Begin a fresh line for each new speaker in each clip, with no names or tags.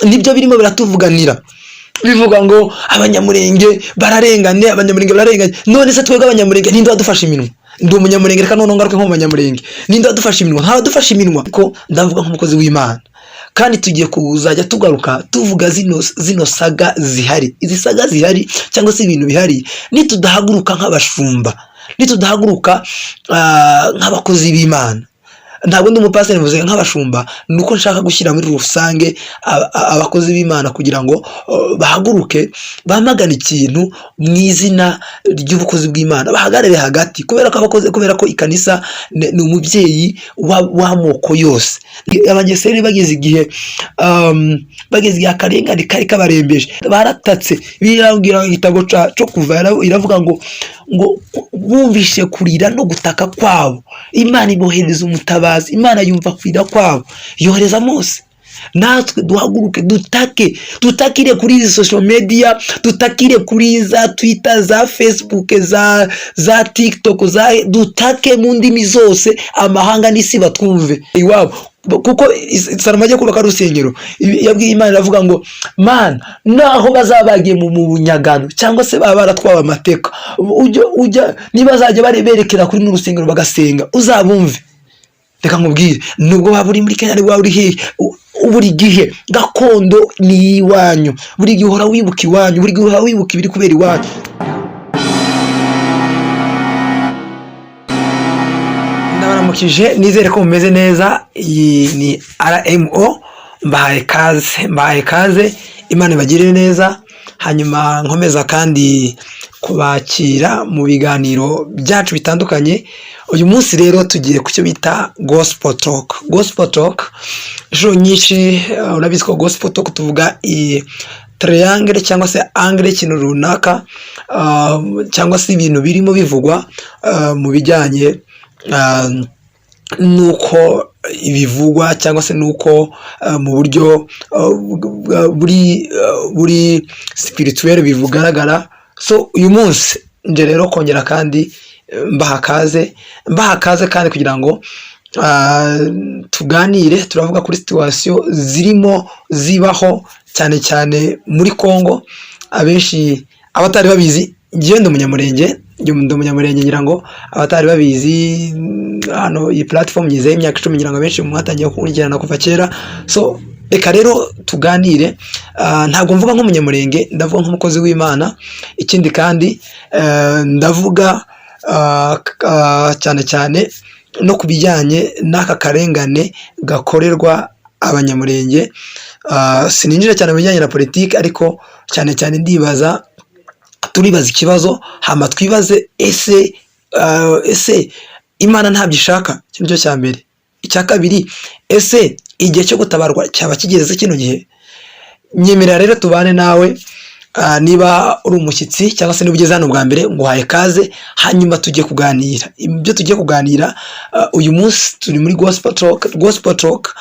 nibyo birimo biratuvuganira bivuga ngo abanyamurenge bararenganye none se twebwe abanyamurenge ninde wadufasha iminwa ndi umunyamurenge reka none ngaruke nko umunyamurenge ninde wadufasha iminwa nta wadufasha iminwa ko ndavuga nk'umukozi w'Imana kandi tugiye kuzajya tugaruka tuvuga zino saga zihari izi saga zihari cyangwa se ibintu bihari nitudahaguruka nk'abashumba nitudahaguruka nk'abakozi b'Imana ntabwo ndi umupasiteri mvuze nk'abashumba nuko nshaka gushyira muri rusange abakozi b'Imana kugira ngo bahaguruke bamagana ikintu mu izina ry'ubukozi bw'Imana bahagarare hagati kubera ko ikanisa ni umubyeyi w'amoko yose abangeseri bageze igihe akarengane kari kabarembeje baratatse birabwira igitabo cyo kuva iravuga ngo bumvishe kurira no gutaka kwabo Imana ibohereza umutabazi Imana yumva kurira kwabo yohereza Mose natwe duhaguruke dutakire kuri izi social media dutakire kuri za Twitter za Facebook za TikTok dutake mu ndimi zose amahanga n'isi batwumve iwabo kuko Salomo ajya kubaka rusengero yabwiye Imana iravuga ngo Mana naho bazabagiye mu bunyagano cyangwa se baba baratwawe amateka ujya niba bazajya berekera kuri n'urusengero bagasenga uzabumve reka nkubwire nubwo waba uri muri Kenya waba uri hehe buri gihe gakondo ni iwanyu buri gihe uhora wibuka iwanyu buri gihe uhora wibuka ibiri kubera iwanyu ndabaramukije nizere ko mumeze neza iyi ni RMO mbahaye kaze Imana ibagirire neza hanyuma nkomeza kandi kubakira mu biganiro byacu bitandukanye uyu munsi rero tugiye ku cyo bita gospel talk inshuro nyinshi urabizi ko gospel talk tuvuga triangle cyangwa se angle ikintu runaka cyangwa se ibintu birimo bivugwa mu bijyanye nuko ibivugwa cyangwa se nuko mu buryo buri spirituel bivugaragara so uyu munsi nje rero kongera kandi mbaha kaze kandi kugira ngo tuganire turavuga kuri situation zirimo zibaho cyane muri Kongo abenshi abatari babizi ngiye ndi umunyamurenge ngira ngo abatari babizi hano iyi platform yize imyaka 10 ngira ngo benshi mwatangiye kukurikirana kuva kera so reka rero tuganire ntabwo mvuga nk'umunyamurenge ndavuga nk'umukozi w'Imana ikindi kandi ndavuga cyane no kubijyanye n'aka karengane gakorerwa abanyamurenge sininjira cyane mu bijyanye na politiki ariko cyane turibaza ikibazo hama twibaze ese Imana ntabyo ishaka cyo cya mbere icya kabiri ese igihe cyo gutabarwa cyaba kigeze kino gihe nyemerera rero tubane nawe niba uri umushyitsi cyangwa se niba ugeze hano bwa mbere nguhaye kaze hanyuma tujye kuganira ibyo tujye kuganira uyu munsi turi muri gospel talk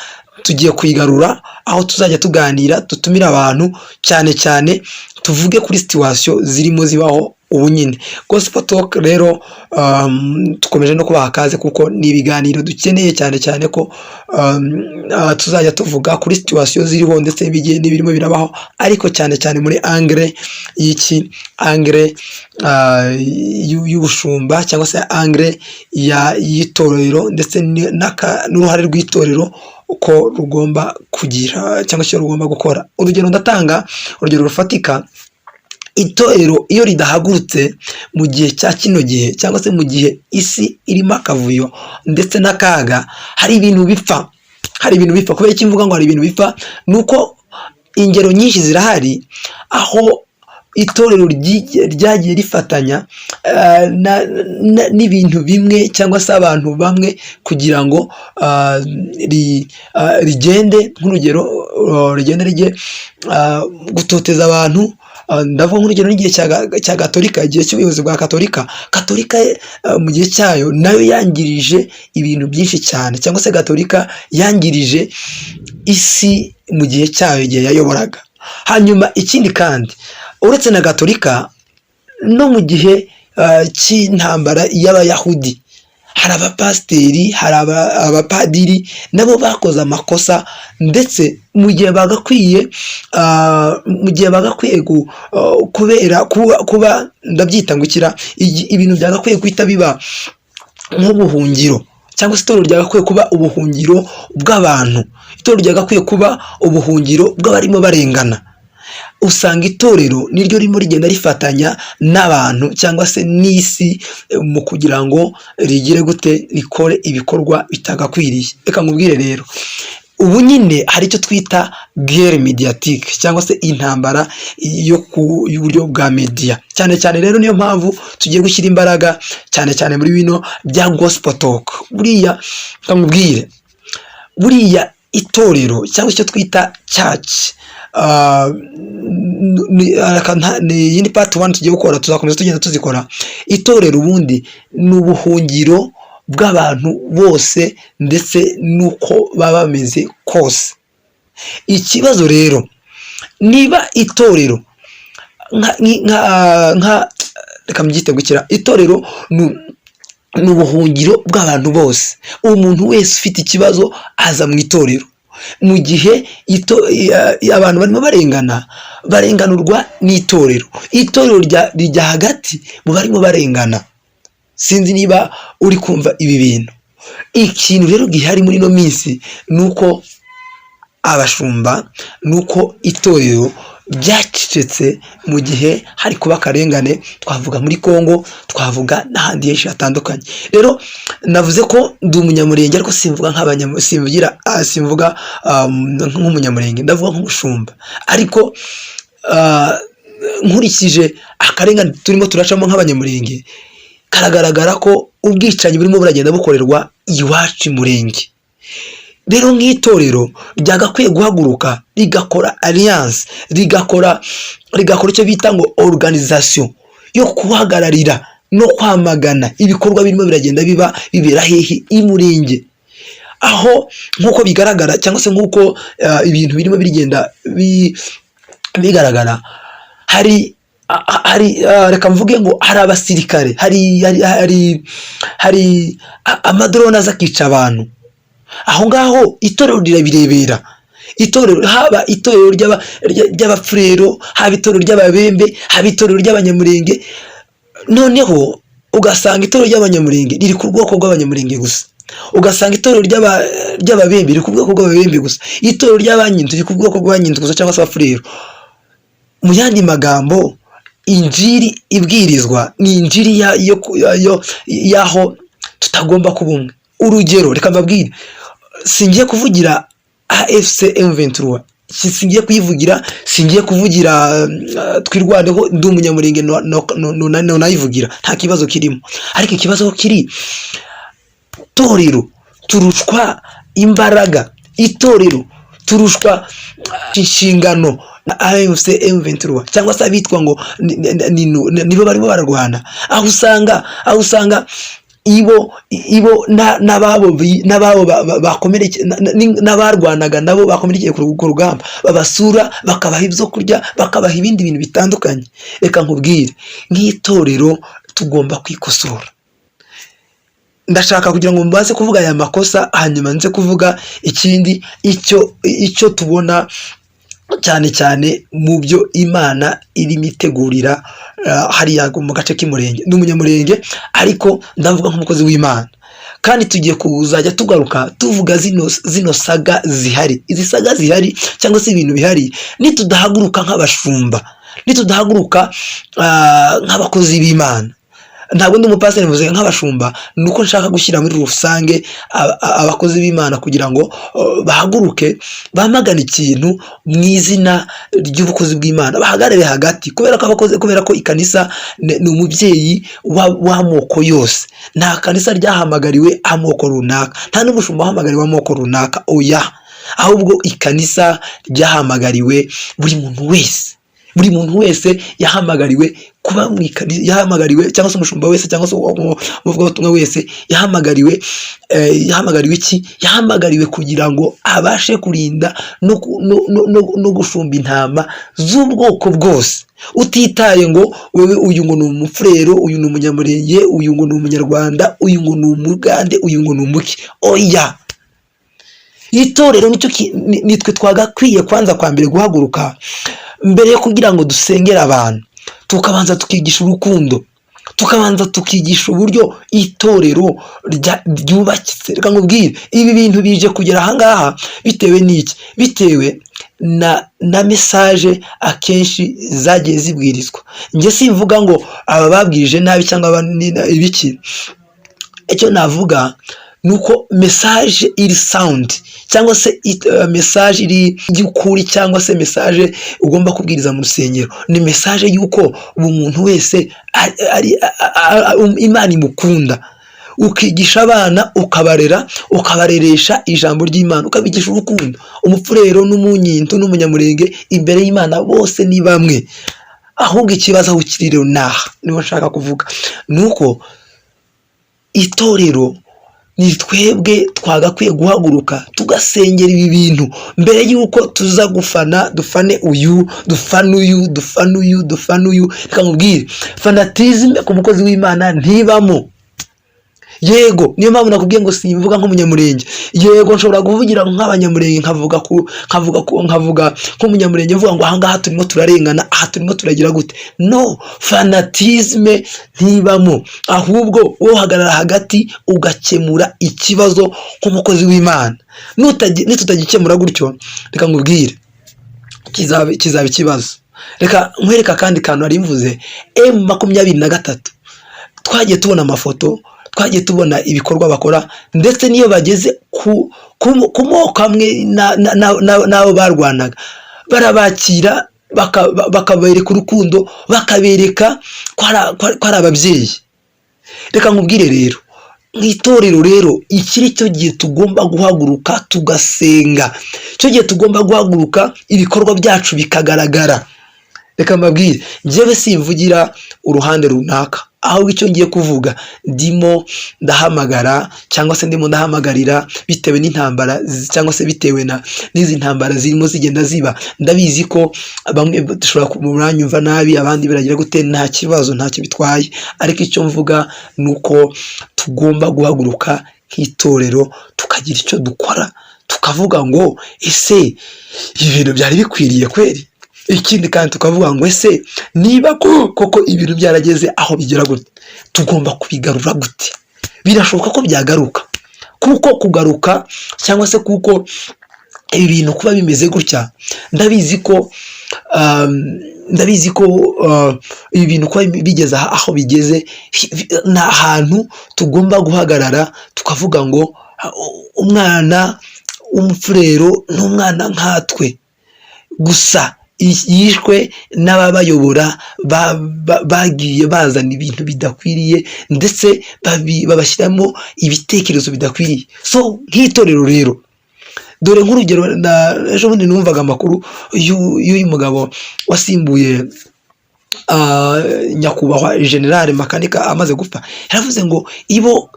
tugiye kuyigarura aho tuzajya tuganira tutumira abantu cyane tuvuge kuri situation zirimo zibaho ubu nyine gospel talk rero tukomeje no kubaha kaze kuko ni ibiganiro dukeneye cyane ko tuzajya tuvuga kuri situation ziriho ndetse n'ibirimo birabaho ariko cyane muri angle y'ubushumba cyangwa se angle y'itorero ndetse n'uruhare rw'itorero uko rugomba kugira cyangwa se rugomba gukora urugero ndatanga urugero rufatika itorero iyo ridahagurutse mu gihe cya kino gihe cyangwa se mu gihe isi irimo akavuyo ndetse n'akaga hari ibintu bipfa kubera iki mvuga ngo hari ibintu bipfa nuko ingero nyinshi zirahari aho itorero ryagiye rifatanya n'ibintu bimwe cyangwa se abantu bamwe kugira ngo rigende nk'urugero rigende gutoteza abantu ndavuga nk'urugero n'igihe cya Gatolika igihe cy'ubuyobozi bwa Katolika mu gihe cyayo nayo yangirije ibintu byinshi cyane cyangwa se Gatolika yangirije isi mu gihe cyayo igihe yayoboraga hanyuma ikindi kandi uretse na Gatolika no mu gihe cy'intambara y'Abayahudi hari abapasiteri, hari abapadiri nabo bakoze amakosa, ndetse mu gihe bagakwiye kubera kuba ndabyita ngukira ibintu byagakwiye guhita biba nk'ubuhungiro, cyangwa se itorero ryagakwiye kuba ubuhungiro bw'abantu, itorero ryagakwiye kuba ubuhungiro bw'abarimo barengana. Usanga itorero niryo ririmo rigenda rifatanya n'abantu cyangwa se n'isi mu kugira ngo rigire gute, rikore ibikorwa bitagakwiriye. Reka nkubwire rero, ubu nyine hari icyo twita guerre médiatique cyangwa se intambara y'uburyo bwa media, cyane cyane rero niyo mpamvu tugiye gushyira imbaraga cyane cyane muri bino bya gospel talk. Buriya nkubwire, buriya itorero cyangwa icyo twita church, ni yindi part 1 tugiye gukora, tuzakomeza tugenda tuzikora. Itorero ubundi ni ubuhungiro bw'abantu bose ndetse nuko baba bameze kose. Ikibazo rero, niba itorero reka mbyite gukira, itorero ni ubuhungiro bw'abantu bose, umuntu wese ufite ikibazo aza mu itorero. Mu gihe abantu barimo barenganurwa n'itorero, itorero rijya hagati mu barimo barengana. Sinzi niba uri kumva ibi bintu. Ikintu rero gihari muri ino minsi nuko abashumba, nuko itorero byacecetse mu gihe hari kuba akarengane, twavuga muri Kongo, twavuga n'ahandi henshi hatandukanye. Rero navuze ko ndi umunyamurenge, ariko simvuga simvuga nk'umunyamurenge, ndavuga nk'umushumba. Ariko nkurikije akarengane turimo turacamo nk'abanyamurenge, karagaragara ko ubwicanyi burimo buragenda bukorerwa iwacu murenge. Rero nk'itorero ryagakwiye guhaguruka rigakora alliance, rigakora icyo bita ngo organisation yo kuhagararira no kwamagana ibikorwa birimo biragenda bibera hehe imurenge, aho nk'uko bigaragara cyangwa se nk'uko ibintu birimo birigenda bigaragara. Hari reka mvuge ngo hari abasirikare, hari amadrone aza akica abantu. Aho ngaho itorero rirabirebera. Itorero, haba itorero ry'abafurero, haba itorero ry'ababembe, haba itorero ry'abanyamurenge. Noneho ugasanga itorero ry'abanyamurenge riri ku bwoko bw'abanyamurenge gusa, ugasanga itorero ry'ababembe riri ku bwoko bw'ababembe gusa, itorero ry'abanyintu riri ku bwoko bw'abanyintu gusa cyangwa se abafurero. Mu yandi magambo, injiri ibwirizwa ni injiri y'aho tutagomba kuba umwe. Urugero, reka mbabwire, singiye kuvugira AFC M23, singiye kuyivugira, singiye kuvugira twirwaneho, ndi umunyamurenge nayivugira, nta kibazo kirimo. Ariko ikibazo kiri, itorero turushwa imbaraga, itorero turushwa inshingano na AFC M23 cyangwa se abitwa ngo nibo barimo bararwana. Aho usanga ibo n'ababo bakomerekeye n'abarwanaga nabo bakomerekeye ku rugamba, babasura bakabaha ibyo kurya, bakabaha ibindi bintu bitandukanye. Reka nkubwire, nk'itorero tugomba kwikosora. Ndashaka kugira ngo mbaze kuvuga aya makosa, hanyuma nze kuvuga ikindi icyo tubona cyane cyane mu byo Imana irimo itegurira hariya mu gace k'imurenge. Ndi umunyamurenge, ariko ndavuga nk'umukozi w'Imana, kandi tugiye kuzajya tugaruka tuvuga zino saga zihari. Izi saga zihari cyangwa se ibintu bihari, nitudahaguruka nk'abashumba, nitudahaguruka nk'abakozi b'Imana. Ntabwo ndi umupasiteri mvuze nk'abashumba, nuko nshaka gushyira muri rusange abakozi b'Imana kugira ngo bahaguruke bamagana ikintu mu izina ry'ubukozi bw'Imana, bahagarare hagati, kubera ko ikanisa ni umubyeyi w'amoko yose. Nta kanisa ryahamagariwe amoko runaka, nta n'umushumba wahamagariwe amoko runaka, oya, ahubwo ikanisa ryahamagariwe buri muntu wese yahamagariwe kuba mu ikanisa, yahamagariwe, cyangwa se umushumba wese cyangwa se umuvugabutumwa wese yahamagariwe iki? Yahamagariwe kugira ngo abashe kurinda no gushumba intama z'ubwoko bwose. utitaye ngo wewe uyu ngo ni umufurero, uyu ni umunyamurenge, uyu ngo ni umunyarwanda, uyu ngo ni umugande, uyu ngo ni umuki. Oya, itorero nitwe twagakwiye kwanza kwa mbere guhaguruka mbere yo kugira ngo dusengere abantu, tukabanza tukigisha urukundo, tukabanza tukigisha uburyo itorero ryubakitse. Reka nkubwire, ibi bintu bije kugera ahangaha bitewe n'iki? Bitewe na message akenshi zagiye zibwirizwa. Njye simvuga ngo aba babwirije nabi cyangwa ibiki, icyo navuga nuko message iri sound cyangwa se message iri y'ukuri cyangwa se message ugomba kubwiriza mu rusengero ni message y'uko umuntu wese Imana imukunda, ukigisha abana ukabarera, ukabareresha ijambo ry'Imana, ukabigisha urukundo. Umufurero n'umunyinto n'umunyamurenge imbere y'Imana bose ni bamwe, ahubwo ikibazo aho kiriro naha niho nshaka kuvuga nuko itorero ni twebwe twagakwiye guhaguruka tugasengera ibi bintu mbere y'uko tuza dufane uyu dufane uyu. Reka nkubwire, fanatisme ku mukozi w'Imana ntibamo. Yego, niyo mpamvu nakubwiye ngo simvuga nk'umunyamurenge. Yego, nshobora kuvugira nk'abanyamurenge nkavuga nk'umunyamurenge mvuga ngo ahangaha turimo turarengana, aha turimo turagira gute. No, fanatisme ntibamo, ahubwo wowe uhagarara hagati ugakemura ikibazo nk'umukozi w'Imana. Nitutagikemura gutyo, reka nkubwire kizaba ikibazo. Reka nkwereka kandi kantu ari mvuze, M23 twagiye tubona amafoto, twagiye tubona ibikorwa bakora, ndetse niyo bageze ku moko amwe n'abo barwanaga barabakira bakabereka urukundo, bakabereka ko ari ababyeyi. Reka nkubwire rero, nk'itorero rero ikiri cyo gihe tugomba guhaguruka tugasenga, cyo gihe tugomba guhaguruka ibikorwa byacu bikagaragara. Reka mbabwire, njyewe simvugira uruhande runaka, aho icyo ngiye kuvuga ndimo ndahamagara cyangwa se ndimo ndahamagarira bitewe n'intambara cyangwa se bitewe n'izi ntambara zirimo zigenda ziba. Ndabizi ko bamwe dushobora kumuranyumva nabi, abandi biragira gute, nta kibazo, ntacyo bitwaye, ariko icyo mvuga nuko tugomba guhaguruka nk'itorero tukagira icyo dukora, tukavuga ngo ese ibintu byari bikwiriye kweri. Ikindi kandi tukavuga ngo ese niba koko ibintu byarageze aho bigera gute, tugomba kubigarura gute. Birashoboka ko byagaruka, kuko kugaruka cyangwa se kuko ibi bintu kuba bimeze gutya, ndabizi ko ibi bintu kuba bigeze aho bigeze, nta hantu tugomba guhagarara tukavuga ngo umwana w'umufurero n'umwana nkatwe gusa yishwe n'ababayobora bagiye bazana ibintu bidakwiriye ndetse babashyiramo ibitekerezo bidakwiriye. So nk'itorero rero, dore nk'urugero, ejo bundi numvaga amakuru y'uyu mugabo wasimbuye nyakubahwa General Makanika amaze gupfa. Yaravuze ngo ibo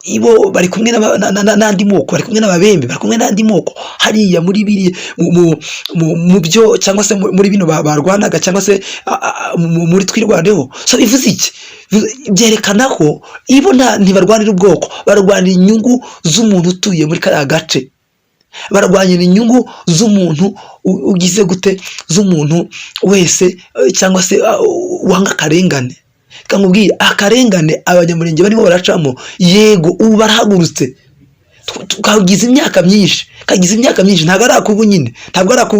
bari kumwe n'andi moko, bari kumwe n'ababembe, bari kumwe n'andi moko hariya muri biri mu byo cyangwa se muri bino barwanaga cyangwa se muri twirwaneho. So bivuze iki? Byerekana ko ibo ntibarwanira ubwoko, barwanira inyungu z'umuntu utuye muri kariya gace, barwanyira inyungu z'umuntu ugize gute, z'umuntu wese cyangwa se wanga akarengane. Kamubwiye akarengane abanyamurenge barimo baracamo, yego ubu barahagurutse, kagize imyaka myinshi, ntabwo ari akubu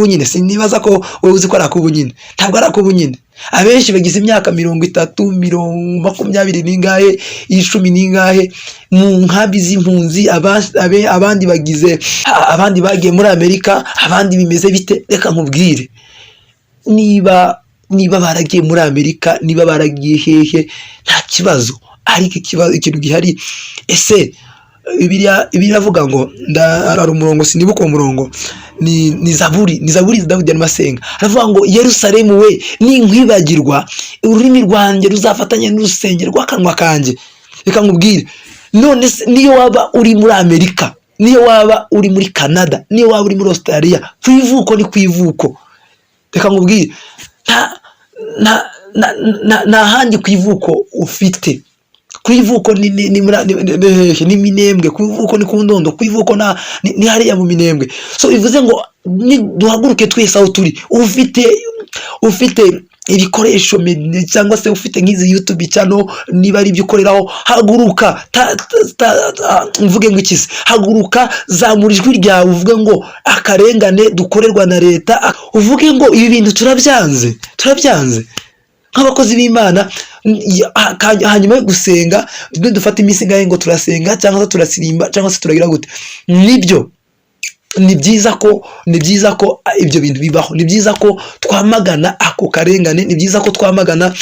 nyine, sinibaza ko wowe uzi ko ari akubu nyine, ntabwo ari akubu nyine. Abenshi bagize imyaka 30, 20 n'ingahe, 10 n'ingahe mu nkambi z'impunzi, abandi bagiye muri Amerika, abandi bimeze bite. Reka nkubwire, niba baragiye muri Amerika, niba baragiye hehe, nta kibazo, ariko ikintu gihari, ese Bibiliya avuga ngo, ari umurongo sinibuka uwo murongo, ni Zaburi Dawidi arimo asenga, aravuga ngo Yerusalemu we ninkwibagirwa, ururimi rwanjye ruzafatanye n'urusengero rw'akanwa kanjye. Reka nkubwire, none niyo waba uri muri Amerika, niyo waba uri muri Canada, niyo waba uri muri Australia, kwivuko ni kwivuko. Reka nkubwire, nta handi ku ivuko ufite. Ku ivuko ni Minembwe, ku ivuko ni ku Ndondo, ku ivuko ni hariya mu Minembwe. So bivuze ngo duhaguruke twese aho turi, ufite ibikoresho cyangwa se ufite nk'izi YouTube channel, niba ari ibyo ukoreraho, haguruka mvuge ngo ikize, haguruka zamura ijwi ryawe uvuge ngo akarengane dukorerwa na leta, uvuge ngo ibi bintu turabyanze nk'abakozi b'Imana. Hanyuma yo gusenga dufata iminsi ngahe ngo turasenga cyangwa se turasirimba cyangwa se turagira gute, nibyo ni byiza ko ibyo bintu bibaho, ni byiza ko twamagana ako karengane, ni byiza ko twamagana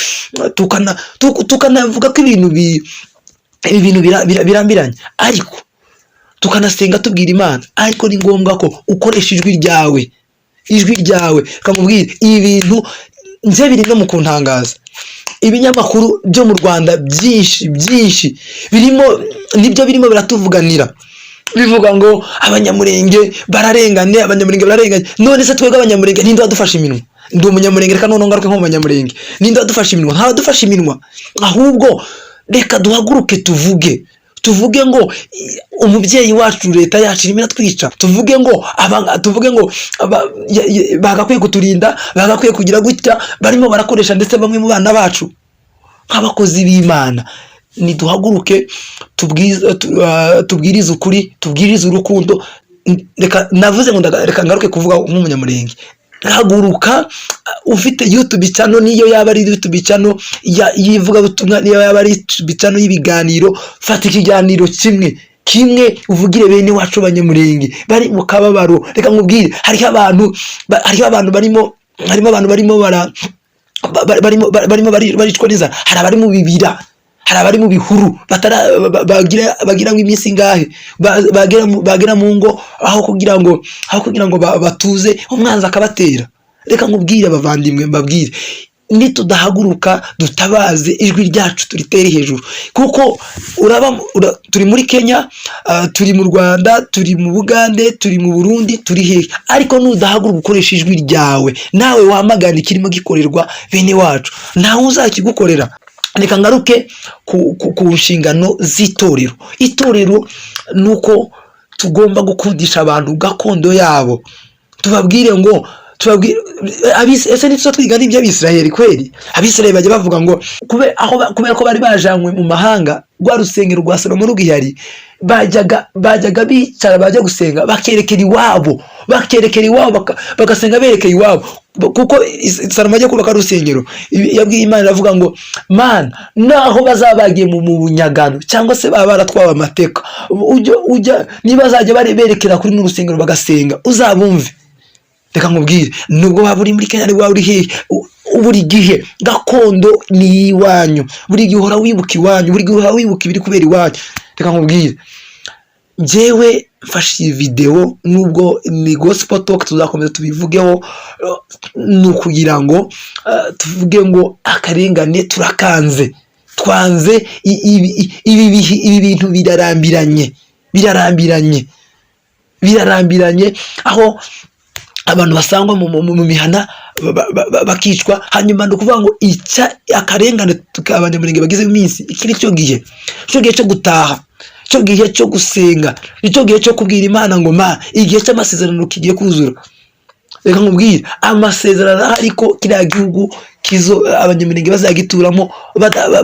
tukanavuga ko ibintu birambiranye, ariko tukanasenga tubwira Imana. Ariko ni ngombwa ko ukoresha ijwi ryawe kamubwira ibi bintu nze biri no mu kuntangaza. Ibinyamakuru byo mu Rwanda byinshi birimo biratuvuganira, bivuga ngo abanyamurenge bararenganye, none se twebwe abanyamurenge ninde wadufashe iminwa? Ndi umunyamurenge, reka none ngaruke nk'umunyamurenge, ninde wadufashe iminwa? Nta wadufashe iminwa. Ahubwo reka duhaguruke tuvuge ngo umubyeyi wacu leta yacu irimo iratwica, tuvuge ngo bagakwiye kuturinda, bagakwiye kugira gutya, barimo barakoresha ndetse bamwe mu bana bacu nk'abakozi b'Imana. Niduhaguruke tubwirize ukuri, tubwirize urukundo. Reka navuze ngo reka ngaruke kuvuga nk'umunyamurenge. Haguruka ufite YouTube channel, niyo yaba ari YouTube channel yivuga butumwa, niyo yaba ari YouTube channel y'ibiganiro, fata ikiganiro kimwe uvugire bene wacu abanyamurenge bari mu kababaro. Reka nkubwire, hariho abantu barimo baricwa neza, hari abari mu bibira, hari abari mu bihuru bagira ngo iminsi ngahe bagera mu ngo aho kugira ngo batuze, umwanzi akabatera. Reka nkubwire abavandimwe, mbabwire, nitudahaguruka dutabaze ijwi ryacu turitere hejuru, kuko turi muri Kenya, turi mu Rwanda, turi mu Bugande, turi mu Burundi, turi hehe, ariko nudahaguruka ukoresha ijwi ryawe, nawe wamagana ikirimo gikorerwa bene wacu, ntawe uzakigukorera. Reka ngaruke ku nshingano z'itorero. Itorero nuko tugomba gukundisha abantu gakondo yabo, tubabwire ngo ese nitso twiga n'ibyo Abisirayeli kweli. Abisirayeli bajya bavuga ngo kubera ko bari bajanywe mu mahanga, rwa rusengero rwa Salomo rugihari, bajyaga bicara, bajya gusenga bakerekera iwabo, bagasenga berekeye iwabo, kuko Salomo ajya kubaka rusengero yabwiye Imana, iravuga ngo Mana, naho bazabagiye mu bunyagano cyangwa se baba baratwawe amateka, niba bazajya berekera kuri n'urusengero bagasenga, uzabumve. Reka nkubwire, nubwo waba uri muri Kenya, waba uri hehe, buri gihe gakondo ni iwanyu, buri gihe uhora wibuka iwanyu, buri gihe uhora wibuka ibiri kubera iwanyu. Reka nkubwire, njyewe mfashe iyi video, nubwo ni gospel talk, tuzakomeza tubivugeho, ni ukugira ngo tuvuge ngo akarengane turakanze, twanze ibi bintu birarambiranye, aho abantu basangwa mu mihana bakicwa, hanyuma no kuvuga ngo akarengane tukabanyamurenge bagize iminsi. Iki ni cyo gihe cyo gutaha, cyo gihe cyo gusenga, cyo gihe cyo kubwira Imana ngo igihe cy'amasezerano kigiye kuzura. Reka nkubwire, amasezerano ariko kiriya gihugu abanyamurenge bazagituramo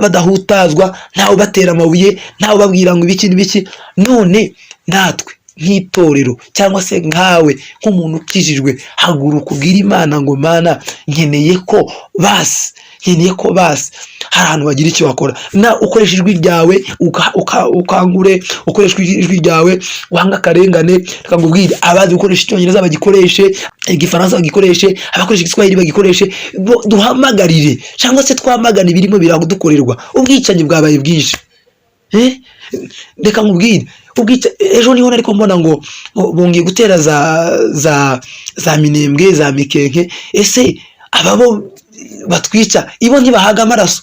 badahutazwa, ntawe batera amabuye, ntawe babwira ngo ibiki. None natwe nk'itorero cyangwa se nkawe nk'umuntu ukijijwe, haguruka ubwira Imana ngo Mana, nkeneye ko basi hari ahantu bagira icyo bakora. Ukoresha ijwi ryawe ukangure, ukoresha ijwi ryawe wanga akarengane. Reka nkubwire, abazi gukoresha Icyongereza bagikoreshe, Igifaransa bagikoreshe, abakoresha Igiswahili bagikoreshe, duhamagarire cyangwa se twamagane ibirimo biradukorerwa. Ubwicanyi bwabaye bwinshi. Reka nkubwire, ejo niho nariko mbona ngo bongeye gutera za Minembwe, za Mikenke. Ese ababo batwica ibo ntibahaga amaraso,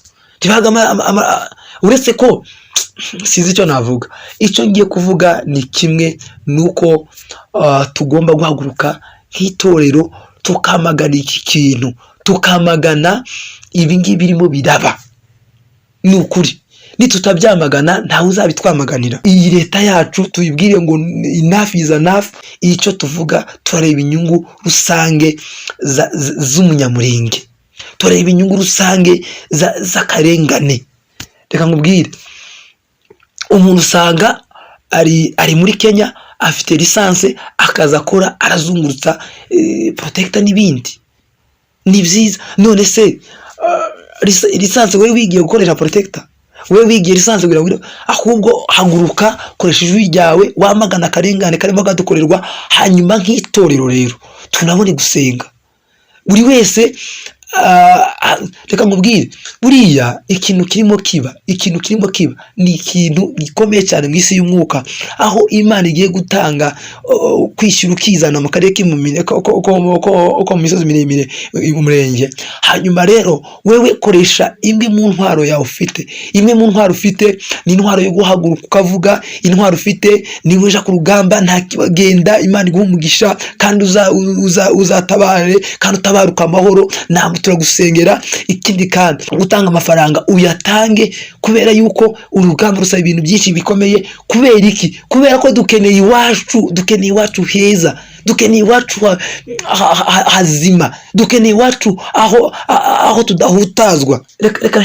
uretse ko sizi icyo navuga. Icyo ngiye kuvuga ni kimwe, nuko tugomba guhaguruka nk'itorero tukamagana iki kintu, tukamagana ibi ngibi birimo biraba. Ni ukuri nitutabyamagana ntawe uzabitwamaganira. Iyi leta yacu tuyibwire ngo enough is enough. Icyo tuvuga turareba inyungu rusange z'umunyamurenge, turareba inyungu rusange z'akarengane. Reka nkubwire, umuntu usanga ari muri Kenya afite lisanse, akaza akora arazungurutsa protector n'ibindi, ni byiza. None se lisanse wewe wigiye gukoresha protector, wewe wigiye lisanse kugira ahubwo haguruka, koresha ijwi ryawe, wamagana akarengane karimo gadukorerwa. Hanyuma nk'itorero rero tunabone gusenga buri wese. Reka nkubwire, buriya ikintu kirimo kiba ni ikintu gikomeye cyane mu isi y'umwuka, aho Imana igiye gutanga kwishyura ukizana mu karere k'imumine ko mu misozi miremire umurenge. Hanyuma rero wewe koresha imwe mu ntwaro yawe ufite. Imwe mu ntwaro ufite ni intwaro yo guhaguruka ukavuga. Intwaro ufite ni uja ku rugamba, nta kibagenda. Imana iguha umugisha kandi uzatabare kandi utabaruka amahoro. Ntabwo turagusengera. Ikindi kandi gutanga amafaranga uyatange, kubera yuko urugamba rusaba ibintu byinshi bikomeye. Kubera iki? Kubera ko dukeneye iwacu heza, dukeneye iwacu hazima, dukeneye iwacu aho tudahutazwa. Reka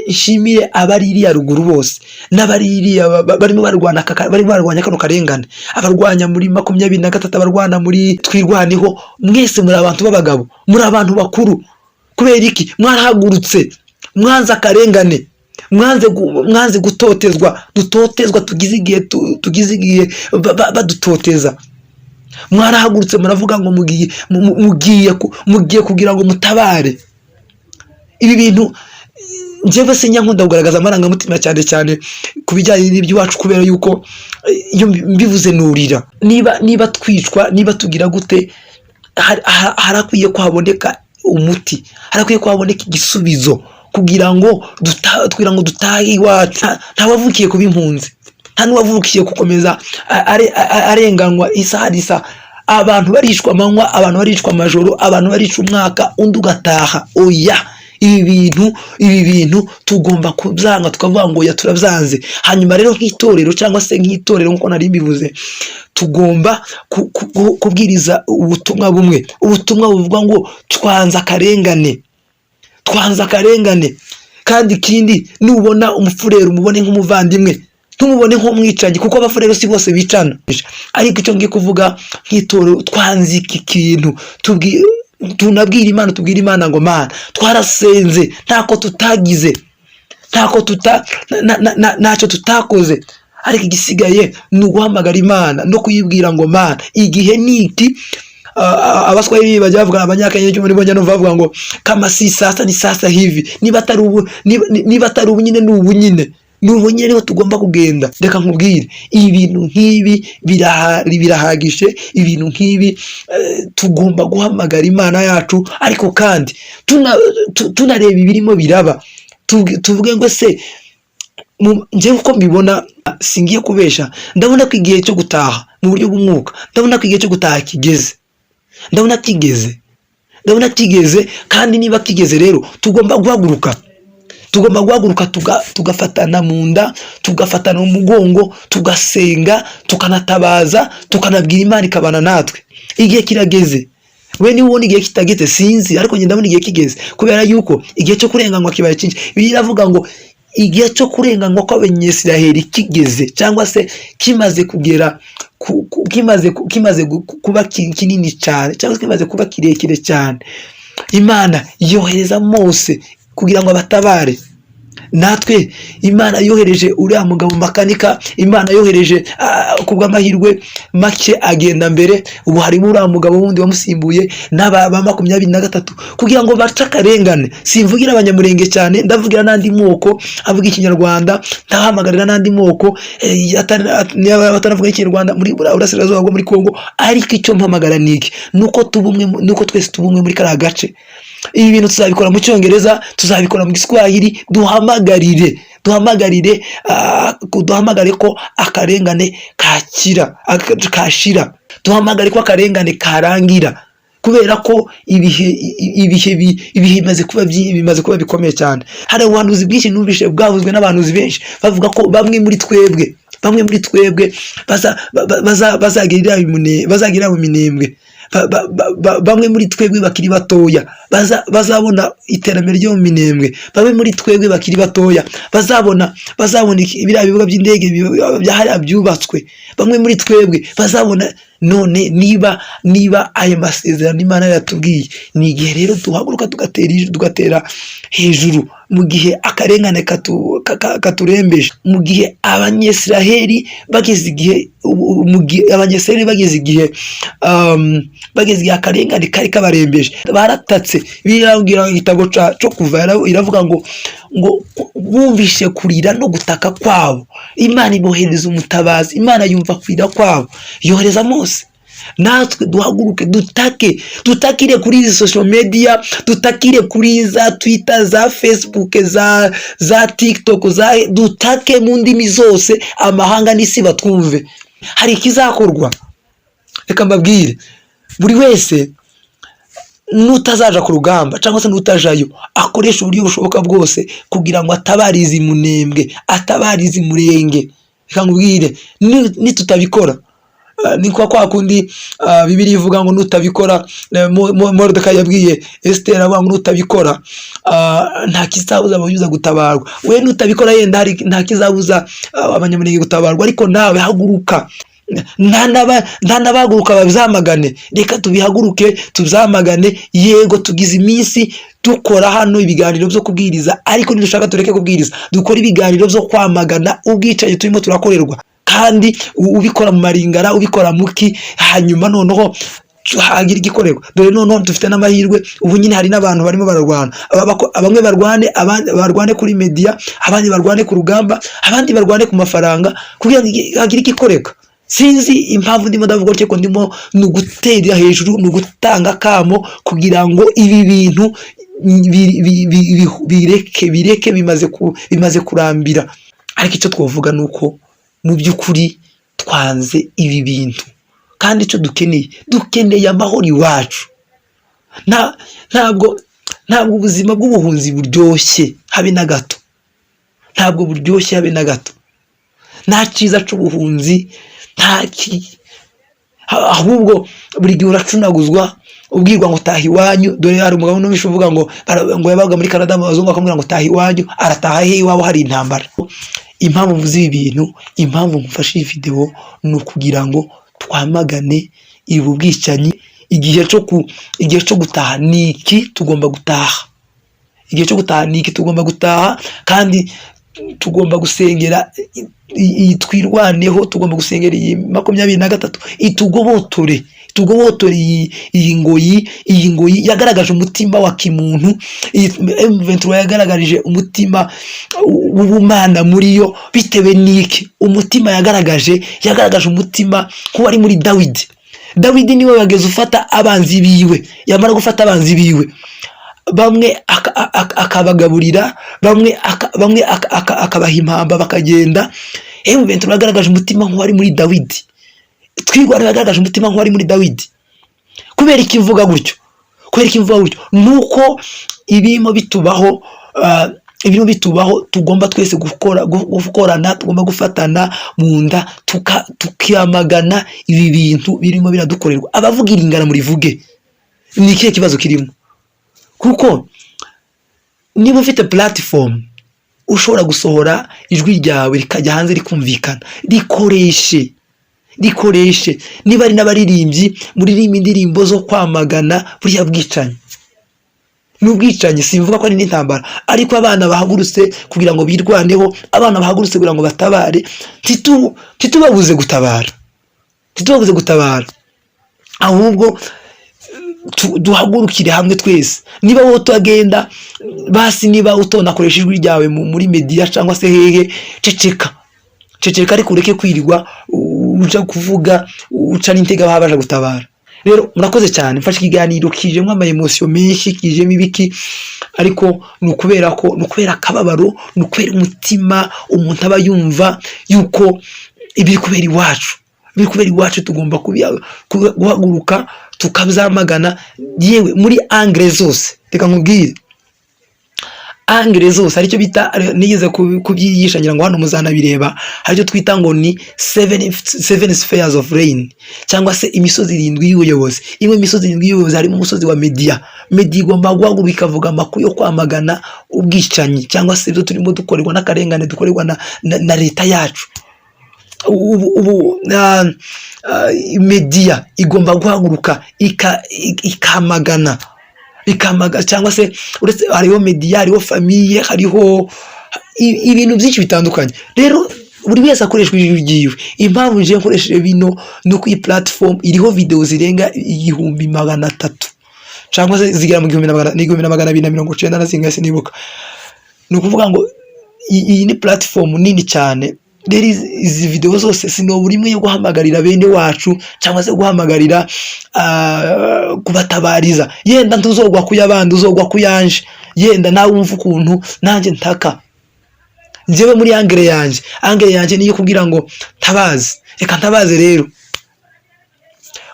nshimire abari iriya ruguru bose n'abari iriya barimo barwanya kano karengane, abarwanya muri 23, abarwana muri twirwaniho. Mwese muri abantu b'abagabo, muri abantu bakuru. Kubera iki? Mwarahagurutse, mwanze akarengane, mwanze gutotezwa. Tugize igihe badutoteza. Mwarahagurutse muravuga ngo mugiye kugira ngo mutabare. Ibi bintu njyewe sinyankunda kugaragaza amarangamutima cyane kubijyanye n'iby'iwacu, kubera yuko iyo mbivuze nurira. Niba twicwa, niba tugira gute, harakwiye kuhaboneka umuti, harakwiye kuhaboneka igisubizo kugira ngo dutahe iwacu. Ntawavukiye kuba impunzi, nta n'uwavukiye gukomeza arenganwa isa. Abantu baricwa amanywa, abantu baricwa amajoro, abantu baricwa umwaka, undi ugataha. Oya, ibi bintu tugomba kubyanga, tukavuga ngo turabyanze. Hanyuma rero nk'itorero, cyangwa se nk'itorero nk'uko nari mbivuze, tugomba kubwiriza ubutumwa bumwe, ubutumwa buvuga ngo twanze akarengane. Kandi ikindi, nubona umufurero umubone nk'umuvandimwe, ntumubone nk'umwicanyi, kuko abafurero si bose bicana. Ariko icyo ngiye kuvuga nk'itorero, twanze iki kintu. Tunabwira Imana, tubwira Imana ngo Mana, twarasenze, ntako tutagize, ntacyo tutakoze, ariko igisigaye ni uguhamagara Imana no kuyibwira ngo Mana, igihe niki. Abaswahili bajya bavuga, abanyakenya cyo muri bo njya bavuga ngo kama si sasa ni sasa hivi. Niba atari ubu nyine ni ubu nyine. Nubu nyine niho tugomba kugenda. Reka nkubwire, ibintu nk'ibi birahagije. Ibintu nk'ibi tugomba guhamagara Imana yacu, ariko kandi tunareba ibirimo biraba. Tuvuge ngo se, njyewe uko mbibona, singiye kubesha, ndabona ko igihe cyo gutaha mu buryo bw'umwuka, ndabona ko igihe cyo gutaha kigeze. Ndabona kigeze, kandi niba kigeze rero tugomba guhaguruka. Tugafatana mu nda, tugafatana mu mugongo, tugasenga, tukanatabaza, tukanabwira Imana ikabana natwe. Igihe kirageze. We niba ubona igihe kitageze sinzi, ariko njye ndabona igihe kigeze, kubera yuko igihe cyo kurenganwa kibaye cyinshi. Biravuga ngo igihe cyo kurenganwa kw'Abanyesiraheli kigeze, cyangwa se kimaze kugera, kimaze kuba kinini cyane, cyangwa se kimaze kuba kirekire cyane. Imana yohereza Mose kugira ngo abatabare. Natwe Imana yohereje uriya mugabo makanika, Imana yohereje kubw'amahirwe make agenda mbere. Ubu harimo uriya mugabo wundi wamusimbuye n'aba 23 kugira ngo bace akarengane. Simvugira abanyamurenge cyane, ndavugira n'andi moko avuga Ikinyarwanda, ndahamagarira n'andi moko atanavuga Ikinyarwanda muri Burasirazuba bwo muri Kongo. Ariko icyo mpamagara niki, nuko twese tubumwe muri kara gace. Ibi bintu tuzabikora mu Cyongereza, tuzabikora mu Giswahili. Duhamagare ko akarengane kashira, duhamagare ko akarengane karangira, kubera ko ibihe bimaze kuba bikomeye cyane. Hari ubuhanuzi bwinshi numvise bwavuzwe n'abahanuzi benshi bavuga ko bamwe muri twebwe bazagirira mu minembwe, bamwe muri twebwe bakiri batoya bazabona iterambere ryo mu minembwe, bamwe muri twebwe bakiri batoya bazabona biriya bibuga by'indege byahariya byubatswe, bamwe muri twebwe bazabona. None niba aya masezerano Imana yatubwiye, ni igihe rero duhaguruka tugatera hejuru mu gihe akarengane katurembeje, mu gihe Abanyesiraheli bageze igihe akarengane kari kabarembeje, baratatse. Birangira igitabo cyo kuva iravuga ngo bumvishe kurira no gutaka kwabo, Imana ibohereza umutabazi, Imana yumva kurira kwabo, yohereza Mose. Natwe duhaguruke dutakire kuri izi social media, dutakire kuri za Twitter, za Facebook, za TikTok, dutake mu ndimi zose, amahanga n'isi batwumve. Hari ikizakorwa, reka mbabwire, buri wese nutazaja ku rugamba cyangwa se nutajayo akoresha uburyo bushoboka bwose kugira ngo atabarize Munembwe, atabarize Murenge. Reka nkubwire, nitutabikora ni kwa kundi Bibiliya ivuga ngo nutabikora, Moridekayi yabwiye Esiteri avuga ngo nutabikora nta kizabuza abayuda gutabarwa. We nutabikora yenda nta kizabuza Abanyamurenge gutabarwa, ariko nawe haguruka. Nta nabaguruka babizamagane, reka tubihaguruke tuzamagane. Yego tugize iminsi dukora hano ibiganiro byo kubwiriza, ariko nidushaka tureke kubwiriza, dukora ibiganiro byo kwamagana ubwicanyi turimo turakorerwa, kandi ubikora mu maringara, ubikora muki, hanyuma noneho hagira igikorerwa. Dore noneho dufite n'amahirwe ubu nyine hari n'abantu barimo bararwana, bamwe barwane kuri media, abandi barwane ku rugamba, abandi barwane ku mafaranga kugira ngo hagire igikorerwa. Sinzi impamvu ndimo ndavuga gutyo, ko ndimo nugutera hejuru, nugutanga kamo kugira ngo ibi bintu bireke bimaze kurambira. Ariko icyo twavuga nuko mu by'ukuri twanze ibi bintu, kandi icyo dukeneye amahoro iwacu. Ntabwo ubuzima bw'ubuhunzi buryoshye habe na gato, ntabwo buryoshye habe na gato. Nta cyiza cy'ubuhunzi, ahubwo buri gihe uracunaguzwa ubwirwa ngo taha iwanyu. Dore hari umugabo n'umisha uvuga ngo yabaga muri Canada, abazungu bakamubwira ngo taha iwanyu, arataha he iwabo hari intambara. Impamvu mvuze ibi bintu, impamvu mufashe iyi video ni ukugira ngo twamagane ibu bwicanyi. Igihe cyo gutaha niki, tugomba gutaha. Igihe cyo gutaha niki, tugomba gutaha, kandi tugomba gusengera twirwaneho, tugomba gusengera iyi 23 itugobotore iyi ngoyi yagaragaje umutima wa kimuntu. M23 yagaragarije umutima w'ubumana muri yo. Bitewe niki? Umutima yagaragaje umutima nk'uwari muri Dawidi niwe wageze ufata abanzi biwe, yamara gufata abanzi biwe, bamwe akabagaburira, bamwe akabaha impamba bakagenda. M23 yagaragaje umutima nk'uwari muri Dawidi. Twirwara yagaragaje umutima nk'uwari muri Dawidi. Kubera iki mvuga gutyo? Nuko ibimo bitubaho, tugomba twese gukorana, tugomba gufatana mu nda, tukiyamagana ibi bintu birimo biradukorerwa. Abavuga iringana murivuge, ni ikihe kibazo kirimo? Kuko niba ufite platform ushobora gusohora ijwi ryawe rikajya hanze rikumvikana, rikoreshe. Niba ari n'abaririmbyi muririmba indirimbo zo kwamagana buriya bwicanyi. N'ubwicanyi simvuga ko ari n'intambara, ariko abana bahagurutse kugira ngo birwaneho, abana bahagurutse kugira ngo batabare, titubabuze gutabara, ahubwo duhagurukire hamwe twese. Niba wowe utagenda basi, niba utonakoresha ijwi ryawe muri media cyangwa se hehe, ceceka, ariko ureke kwirirwa uja kuvuga uca n'intega babaje gutabara. Rero murakoze cyane, mfashe ikiganiro kijemo ama emotion menshi, kijemo ibiki, ariko nukubera akababaro, nukubera umutima umuntu aba yumva yuko ibiri kubera iwacu biri kubera iwacu tugomba guhaguruka tukabyamagana, yewe muri angre zose. Reka nkubwire angre zose aricyo bita, nigeze kubyigisha ngira ngo hano muzanabireba, haricyo twita ngo ni seven spheres of rain, cyangwa se imisozi 7 y'ubuyobozi. Imwe imisozi 7 y'ubuyobozi harimo umusozi wa media igomba guhaguruka ikavuga amakuru yo kwamagana ubwicanyi, cyangwa se ibyo turimo dukorerwa n'akarengane dukorerwa na leta yacu. Media igomba guhaguruka ikamagana cyangwa se uretse hariho media, hariho famille, hariho ibintu byinshi bitandukanye. Rero buri wese akoreshwa ijwi ryiwe. Impamvu nje nkoresheje bino nuko iyi platform iriho video zirenga 1300 cyangwa se zigera mu 1290 na zingahe sinibuka. Ni ukuvuga ngo iyi ni platform nini cyane. Rero izi video zose sinobura imwe yo guhamagarira bene wacu, cyangwa se guhamagarira kubatabariza. Yenda ntuzogwa kuyabandi, uzogwa kuyanje, yenda nawe umva ukuntu nanjye ntaka. Njyewe muri angere yanjye niyo kugira ngo ntabaze, reka ntabaze. Rero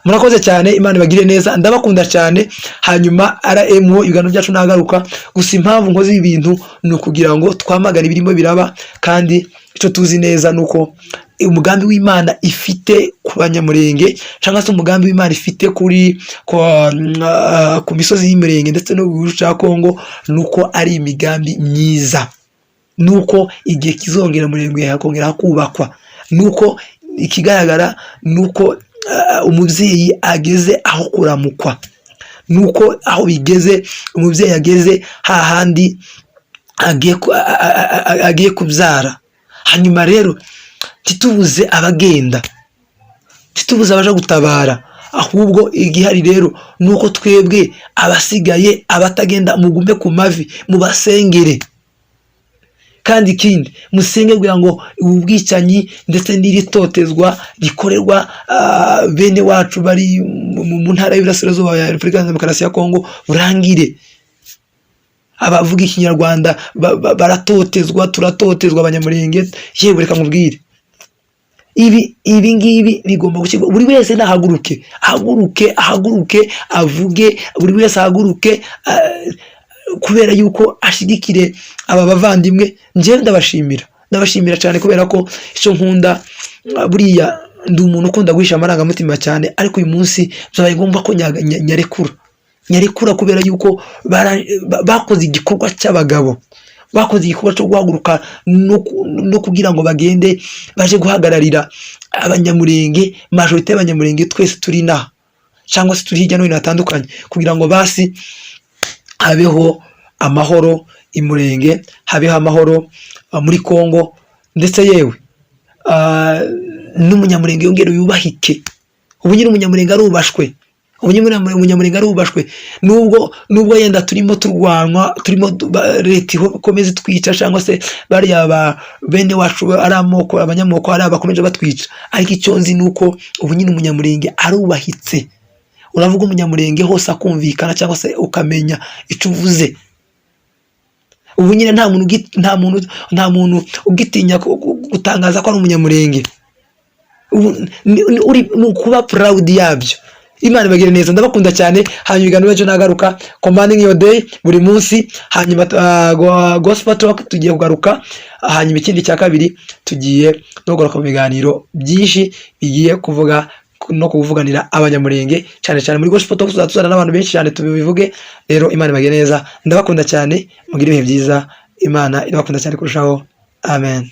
murakoze cyane, Imana ibagire neza, ndabakunda cyane. Hanyuma RMO ibiganiro byacu nagaruka, gusa impamvu nkoze ibintu ni ukugira ngo twamagane ibirimo biraba, kandi icyo tuzi neza nuko umugambi w'Imana ifite ku banyamurenge, cyangwa se umugambi w'Imana ifite ku misozi y'Imirenge ndetse no mu gihugu cya Kongo, nuko ari imigambi myiza, nuko igihe kizongera Murenge hakongera hakubakwa, nuko ikigaragara nuko umubyeyi ageze aho kuramukwa, nuko aho bigeze umubyeyi ageze hahandi agiye kubyara. Hanyuma rero titubuze abagenda, titubuze abaje gutabara, ahubwo igihari rero nuko twebwe abasigaye abatagenda mugume ku mavi mubasengere. Kandi ikindi musenge kugira ngo ubwicanyi ndetse n'iritotezwa rikorerwa bene wacu bari mu ntara y'Iburasirazuba ya Repubulika ya Demokarasi ya Kongo burangire. Abavuga ikinyarwanda baratotezwa, turatotezwa abanyamurenge. Yewe reka nkubwire, ibi ngibi bigomba gushyirwa. Buri wese nahaguruke, ahaguruke avuge, buri wese ahaguruke kubera yuko ashigikire aba bavandimwe. Nje ndabashimira cyane, kubera ko icyo nkunda buriya ndi umuntu ukunda guhisha amarangamutima cyane, ariko uyu munsi byabaye ngombwa ko nyarekura kubera yuko bakoze igikorwa cy'abagabo, bakoze igikorwa cyo guhaguruka no kugira ngo bagende baje guhagararira abanyamurenge, majorite y'abanyamurenge twese turi naha, cyangwa se turi hirya no hino hatandukanye, kugira ngo basi habeho amahoro Imurenge, habeho amahoro muri Kongo, ndetse yewe n'umunyamurenge yongere yubahike. Ubu nyine umunyamurenge arubashwe, umunyamurenge arubashwe, nubwo yenda turimo turwanwa, turimo leta ikomeze twica, cyangwa se bariya bene wacu ari amoko, abanyamoko ari abakomeje batwica, ariko icyo nzi nuko ubu nyine umunyamurenge arubahitse. Uravuga umunyamurenge hose akumvikana, cyangwa se ukamenya icyo uvuze. Ubu nyine nta muntu ugitinya gutangaza ko ari umunyamurenge. Uri kuba proud yabyo. Imana ibagire neza, ndabakunda cyane. Hanyuma ibiganiro byacu nagaruka commanding your day buri munsi. Hanyuma gospel talk tugiye kugaruka. Hanyuma ikindi cya kabiri tugiye no kugaruka mu biganiro byinshi bigiye kuvuga no kuvuganira abanyamurenge, cyane cyane muri gospel talk tuzatuzana n'abantu benshi cyane tubivuge. Rero Imana ibagire neza, ndabakunda cyane, mugire ibihe byiza. Imana irabakunda cyane kurushaho. Amen.